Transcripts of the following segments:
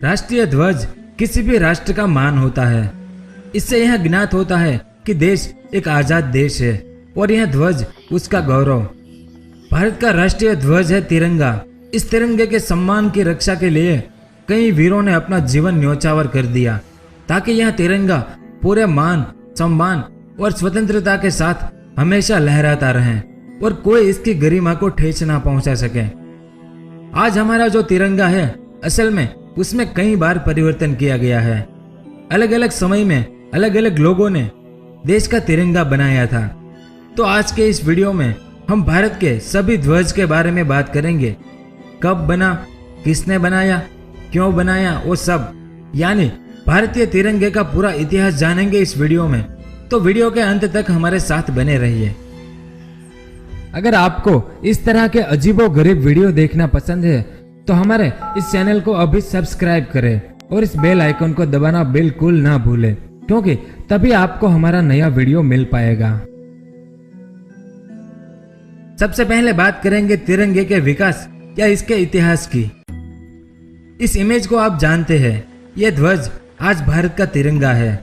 राष्ट्रीय ध्वज किसी भी राष्ट्र का मान होता है। इससे यह ज्ञात होता है कि देश एक आजाद देश है और यह ध्वज उसका गौरव। भारत का राष्ट्रीय ध्वज है तिरंगा। इस तिरंगे के सम्मान की रक्षा के लिए कई वीरों ने अपना जीवन न्योछावर कर दिया ताकि यह तिरंगा पूरे मान, सम्मान और स्वतंत्रता के साथ हमेशा लहराता रहे और कोई इसकी गरिमा को ठेस ना पहुंचा सके। आज हमारा जो तिरंगा है, असल में उसमें कई बार परिवर्तन किया गया है। अलग अलग समय में अलग अलग लोगों ने देश का तिरंगा बनाया था। तो आज के इस वीडियो में हम भारत के सभी ध्वज के बारे में बात करेंगे। कब बना, किसने बनाया, क्यों बनाया, वो सब, यानी भारतीय तिरंगे का पूरा इतिहास जानेंगे इस वीडियो में। तो वीडियो के अंत तक हमारे साथ बने रहिए। अगर आपको इस तरह के अजीबोगरीब वीडियो देखना पसंद है तो हमारे इस चैनल को अभी सब्सक्राइब करें और इस बेल आइकन को दबाना बिल्कुल ना भूलें, क्योंकि तभी आपको हमारा नया वीडियो मिल पाएगा। सबसे पहले बात करेंगे तिरंगे के विकास या इसके इतिहास की। इस इमेज को आप जानते हैं, यह ध्वज आज भारत का तिरंगा है।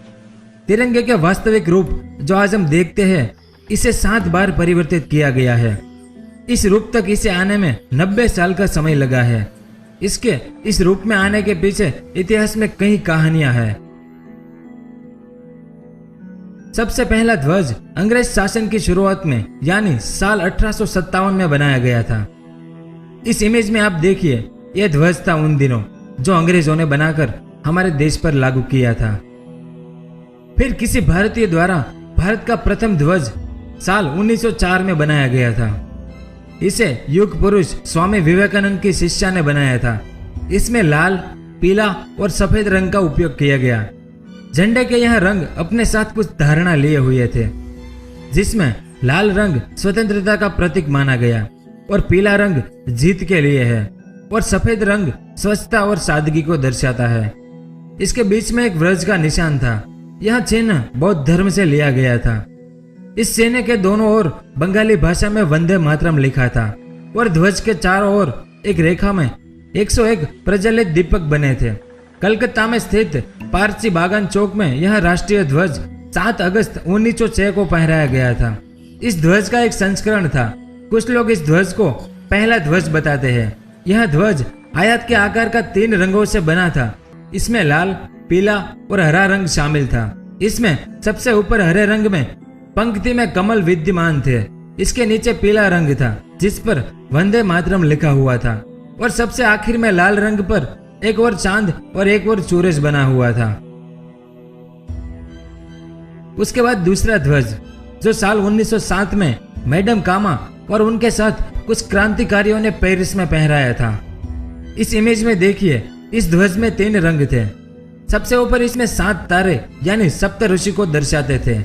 तिरंगे के वास्तविक रूप जो आज हम देखते हैं, इसे 7 बार परिवर्तित किया गया है। इस रूप तक इसे आने में 90 साल का समय लगा है। इसके इस रूप में आने के पीछे इतिहास में कई कहानियां हैं। सबसे पहला ध्वज अंग्रेज शासन की शुरुआत में यानी साल 1857 में बनाया गया था। इस इमेज में आप देखिए, यह ध्वज था उन दिनों जो अंग्रेजों ने बनाकर हमारे देश पर लागू किया था। फिर किसी भारतीय द्वारा भारत का प्रथम ध्वज साल 1904 में बनाया गया था। इसे युग पुरुष स्वामी विवेकानंद की शिष्या ने बनाया था। इसमें लाल, पीला और सफेद रंग का उपयोग किया गया। झंडे के यह रंग अपने साथ कुछ धारणा लिए हुए थे, जिसमें लाल रंग स्वतंत्रता का प्रतीक माना गया और पीला रंग जीत के लिए है और सफेद रंग स्वच्छता और सादगी को दर्शाता है। इसके बीच में एक वृक्ष का निशान था। यह चिन्ह बौद्ध धर्म से लिया गया था। इस चिन्ह के दोनों ओर बंगाली भाषा में वंदे मातरम लिखा था और ध्वज के चारों ओर एक रेखा में 101 प्रज्वलित दीपक बने थे। कलकत्ता में स्थित पारसी बागान चौक में यह राष्ट्रीय ध्वज 7 अगस्त 1906 को फहराया गया था। इस ध्वज का एक संस्करण था। कुछ लोग इस ध्वज को पहला ध्वज बताते हैं। यह ध्वज आयत के आकार का 3 रंगों से बना था। इसमें लाल, पीला और हरा रंग शामिल था। इसमें सबसे ऊपर हरे रंग में पंक्ति में कमल विद्यमान थे। इसके नीचे पीला रंग था जिस पर वंदे मातरम लिखा हुआ था और सबसे आखिर में लाल रंग पर एक और चांद और एक और सूरज बना हुआ था। उसके बाद दूसरा ध्वज जो साल 1907 में मैडम कामा और उनके साथ कुछ क्रांतिकारियों ने पेरिस में पहराया था। इस इमेज में देखिए, इस ध्वज में 3 रंग थे। सबसे ऊपर इसमें 7 तारे यानी सप्त ऋषि को दर्शाते थे।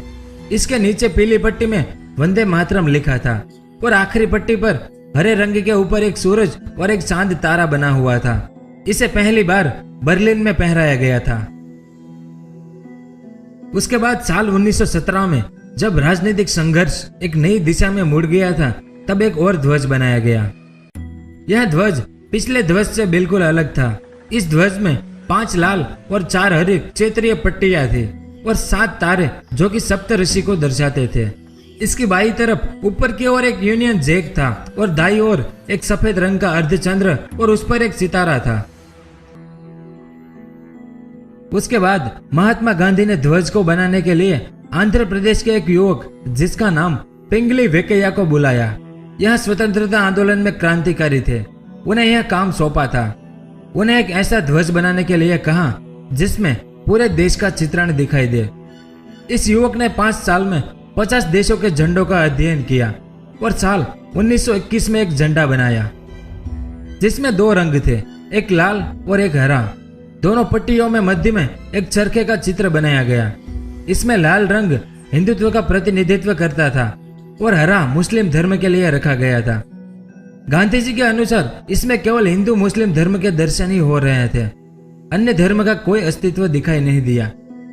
इसके नीचे पीली पट्टी में वंदे मातरम लिखा था और आखिरी पट्टी पर हरे रंग के ऊपर एक सूरज और एक चांद तारा बना हुआ था। इसे पहली बार बर्लिन में पहराया गया था। उसके बाद साल 1917 में जब राजनीतिक संघर्ष एक नई दिशा में मुड़ गया था, तब एक और ध्वज बनाया गया। यह ध्वज पिछले ध्वज से बिल्कुल अलग था। इस ध्वज में 5 लाल और 4 हरी क्षेत्रीय पट्टियां थी और 7 तारे जो कि सप्त ऋषि को दर्शाते थे। इसकी बाईं तरफ ऊपर की ओर एक यूनियन जैक था और दाईं ओर एक सफेद रंग का अर्धचंद्र और उस पर एक सितारा था। उसके बाद महात्मा गांधी ने ध्वज को बनाने के लिए आंध्र प्रदेश के एक युवक जिसका नाम पिंगली वेंकैया को बुलाया। यह स्वतंत्रता आंदोलन में क्रांतिकारी थे। उन्हें यह काम सौंपा था। उन्हें एक ऐसा ध्वज बनाने के लिए कहा जिसमें पूरे देश का चित्रण दिखाई दे। इस युवक ने 5 साल में 50 देशों के झंडों का अध्ययन किया और साल 1921 में एक झंडा बनाया जिसमें 2 रंग थे, एक लाल और एक हरा। दोनों पट्टियों में मध्य में एक चरखे का चित्र बनाया गया। इसमें लाल रंग हिंदुत्व का प्रतिनिधित्व करता था और हरा मुस्लिम धर्म के लिए रखा गया था। गांधी जी के अनुसार इसमें केवल हिंदू मुस्लिम धर्म के दर्शन ही हो रहे थे। अन्य धर्म का कोई अस्तित्व दिखाई नहीं दिया।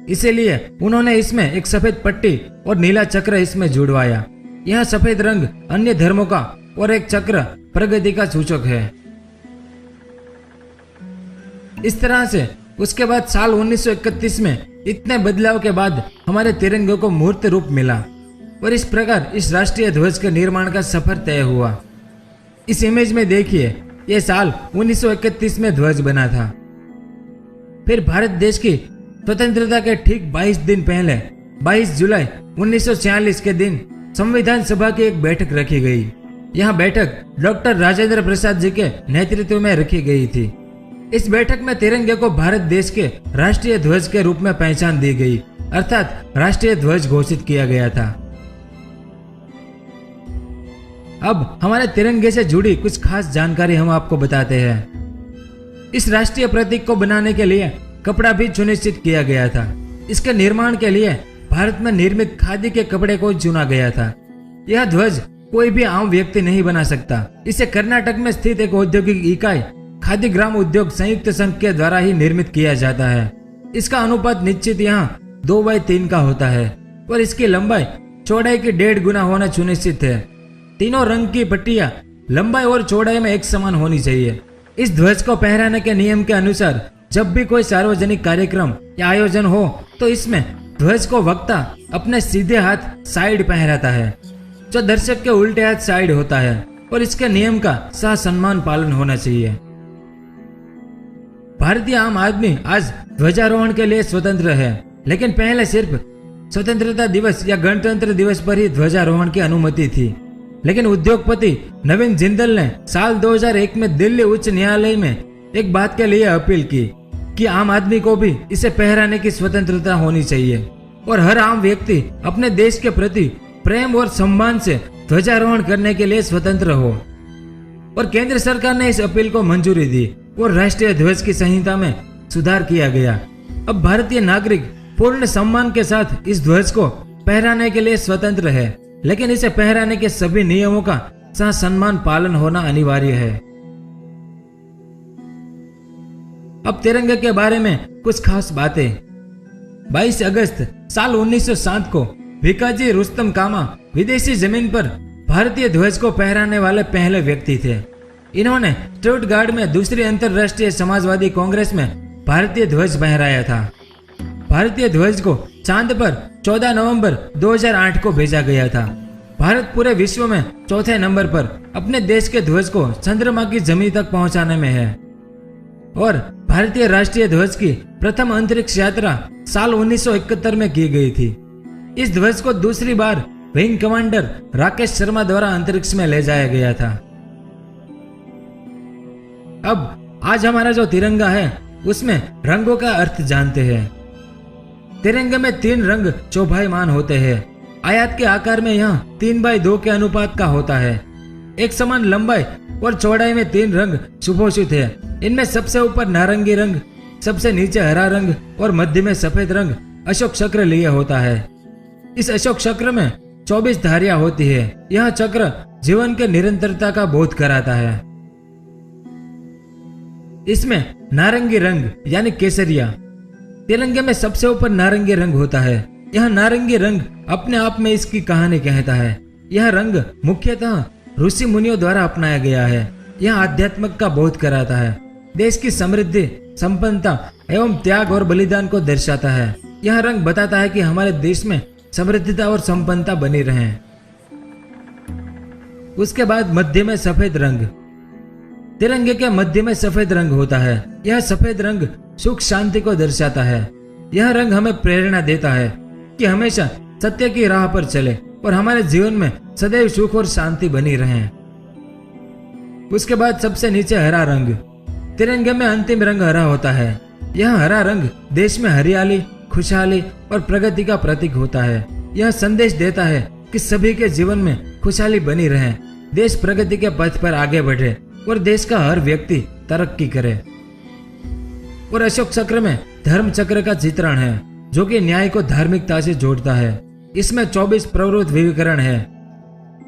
इसीलिए उन्होंने इसमें एक सफेद पट्टी और नीला चक्र इसमें जुड़वाया। यह सफेद रंग अन्य धर्मों का और एक चक्र प्रगति का सूचक है। इस तरह से उसके बाद साल 1931 में इतने बदलाव के बाद हमारे तिरंगे को मूर्त रूप मिला और इस प्रकार इस राष्ट्रीय ध्वज के निर्माण का सफर तय हुआ। इस इमेज में देखिए, यह साल 1931 में ध्वज बना था। फिर भारत देश की स्वतंत्रता के ठीक 22 दिन पहले 22 जुलाई 1946 के दिन संविधान सभा की एक बैठक रखी गई। यह बैठक डॉक्टर राजेंद्र प्रसाद जी के नेतृत्व में रखी गई थी। इस बैठक में तिरंगे को भारत देश के राष्ट्रीय ध्वज के रूप में पहचान दी गई, अर्थात राष्ट्रीय ध्वज घोषित किया गया था। अब हमारे तिरंगे से जुड़ी कुछ खास जानकारी हम आपको बताते हैं। इस राष्ट्रीय प्रतीक को बनाने के लिए कपड़ा भी सुनिश्चित किया गया था। इसके निर्माण के लिए भारत में निर्मित खादी के कपड़े को चुना गया था। यह ध्वज कोई भी आम व्यक्ति नहीं बना सकता। इसे कर्नाटक में स्थित एक औद्योगिक इकाई खादी ग्राम उद्योग संयुक्त संघ के द्वारा ही निर्मित किया जाता है। इसका अनुपात निश्चित यहाँ 2/3 का होता है और इसकी लंबाई चौड़ाई की 1.5 गुना होना सुनिश्चित है। तीनों रंग की पट्टियां लंबाई और चौड़ाई में एक समान होनी चाहिए। इस ध्वज को फहराने के नियम के अनुसार जब भी कोई सार्वजनिक कार्यक्रम या आयोजन हो तो इसमें ध्वज को वक्ता अपने सीधे हाथ साइड फहराता है, जो दर्शक के उल्टे हाथ साइड होता है और इसके नियम का ससम्मान पालन होना चाहिए। भारतीय आम आदमी आज ध्वजारोहण के लिए स्वतंत्र है, लेकिन पहले सिर्फ स्वतंत्रता दिवस या गणतंत्र दिवस पर ही ध्वजारोहण की अनुमति थी। लेकिन उद्योगपति नवीन जिंदल ने साल 2001 में दिल्ली उच्च न्यायालय में एक बात के लिए अपील की कि आम आदमी को भी इसे पहराने की स्वतंत्रता होनी चाहिए और हर आम व्यक्ति अपने देश के प्रति प्रेम और सम्मान से ध्वजारोहण करने के लिए स्वतंत्र हो। और केंद्र सरकार ने इस अपील को मंजूरी दी और राष्ट्रीय ध्वज की संहिता में सुधार किया गया। अब भारतीय नागरिक पूर्ण सम्मान के साथ इस ध्वज को पहराने के लिए स्वतंत्र है, लेकिन इसे पहराने के सभी नियमों का ससम्मान पालन होना अनिवार्य है। अब तिरंगे के बारे में कुछ खास बातें। 22 अगस्त साल 1907 को भिकाजी रुस्तम कामा विदेशी जमीन पर भारतीय ध्वज को पहराने वाले पहले व्यक्ति थे। इन्होंने स्टुटगार्ट में दूसरी अंतरराष्ट्रीय समाजवादी कांग्रेस में भारतीय ध्वज फहराया था। भारतीय ध्वज को चांद पर 14 नवंबर 2008 को भेजा गया था। भारत पूरे विश्व में चौथे नंबर पर अपने देश के ध्वज को चंद्रमा की जमीन तक पहुंचाने में है और भारतीय राष्ट्रीय ध्वज की प्रथम अंतरिक्ष यात्रा साल 1971 में की गई थी। इस ध्वज को दूसरी बार विंग कमांडर राकेश शर्मा द्वारा अंतरिक्ष में ले जाया गया था। अब आज हमारा जो तिरंगा है उसमें रंगों का अर्थ जानते हैं। तिरंगे में 3 रंग शोभायमान होते हैं। आयत के आकार में यह 3/2 के अनुपात का होता है। एक समान लंबाई और चौड़ाई में 3 रंग सुभूषित है। इनमें सबसे ऊपर नारंगी रंग, सबसे नीचे हरा रंग और मध्य में सफेद रंग अशोक चक्र लिए होता है। इस अशोक चक्र में 24 धारियां होती है। यह चक्र जीवन के निरंतरता का बोध कराता है। इसमें नारंगी रंग यानी केसरिया, तिरंगे में सबसे ऊपर नारंगी रंग होता है। यह नारंगी रंग अपने आप में इसकी कहानी कहता है। यह रंग मुख्यतः ऋषि मुनियों द्वारा अपनाया गया है। यह आध्यात्मिक का बोध कराता है, देश की समृद्धि, संपन्नता एवं त्याग और बलिदान को दर्शाता है। यह रंग बताता है कि हमारे देश में समृद्धता और संपन्नता बनी रहे। उसके बाद मध्य में सफेद रंग, तिरंगे के मध्य में सफेद रंग होता है। यह सफेद रंग सुख शांति को दर्शाता है। यह रंग हमें प्रेरणा देता है कि हमेशा सत्य की राह पर चले और हमारे जीवन में सदैव सुख और शांति बनी रहे। उसके बाद सबसे नीचे हरा रंग, तिरंगे में अंतिम रंग हरा होता है। यह हरा रंग देश में हरियाली, खुशहाली और प्रगति का प्रतीक होता है। यह संदेश देता है कि सभी के जीवन में खुशहाली बनी रहे, देश प्रगति के पथ पर आगे बढ़े और देश का हर व्यक्ति तरक्की करे। और अशोक चक्र में धर्म चक्र का चित्रण है, जो कि न्याय को धार्मिकता से जोड़ता है। इसमें 24 प्रवृत्त विवरण है।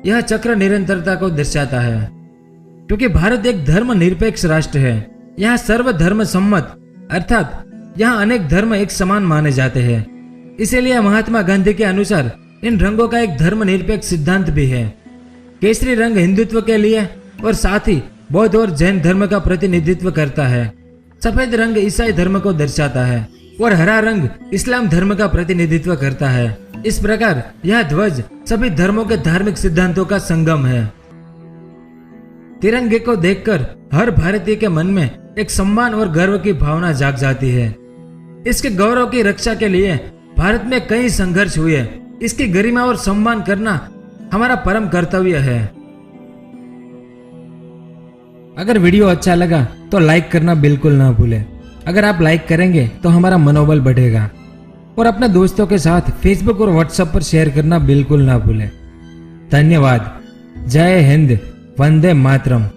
यह चक्र निरंतरता को दर्शाता है, क्योंकि भारत एक धर्म निरपेक्ष राष्ट्र है। यहाँ सर्वधर्म सम्मत, अर्थात यहाँ अनेक धर्म एक समान माने जाते हैं। इसीलिए महात्मा गांधी के अनुसार इन रंगों का एक धर्म निरपेक्ष सिद्धांत भी है। केसरी रंग हिंदुत्व के लिए और साथ ही बौद्ध और जैन धर्म का प्रतिनिधित्व करता है। सफेद रंग ईसाई धर्म को दर्शाता है और हरा रंग इस्लाम धर्म का प्रतिनिधित्व करता है। इस प्रकार यह ध्वज सभी धर्मों के धार्मिक सिद्धांतों का संगम है। तिरंगे को देखकर हर भारतीय के मन में एक सम्मान और गर्व की भावना जाग जाती है। इसके गौरव की रक्षा के लिए भारत में कई संघर्ष हुए। इसकी गरिमा और सम्मान करना हमारा परम कर्तव्य है। अगर वीडियो अच्छा लगा तो लाइक करना बिल्कुल ना भूलें। अगर आप लाइक करेंगे तो हमारा मनोबल बढ़ेगा और अपने दोस्तों के साथ फेसबुक और व्हाट्सएप पर शेयर करना बिल्कुल ना भूलें। धन्यवाद। जय हिंद, वंदे मातरम।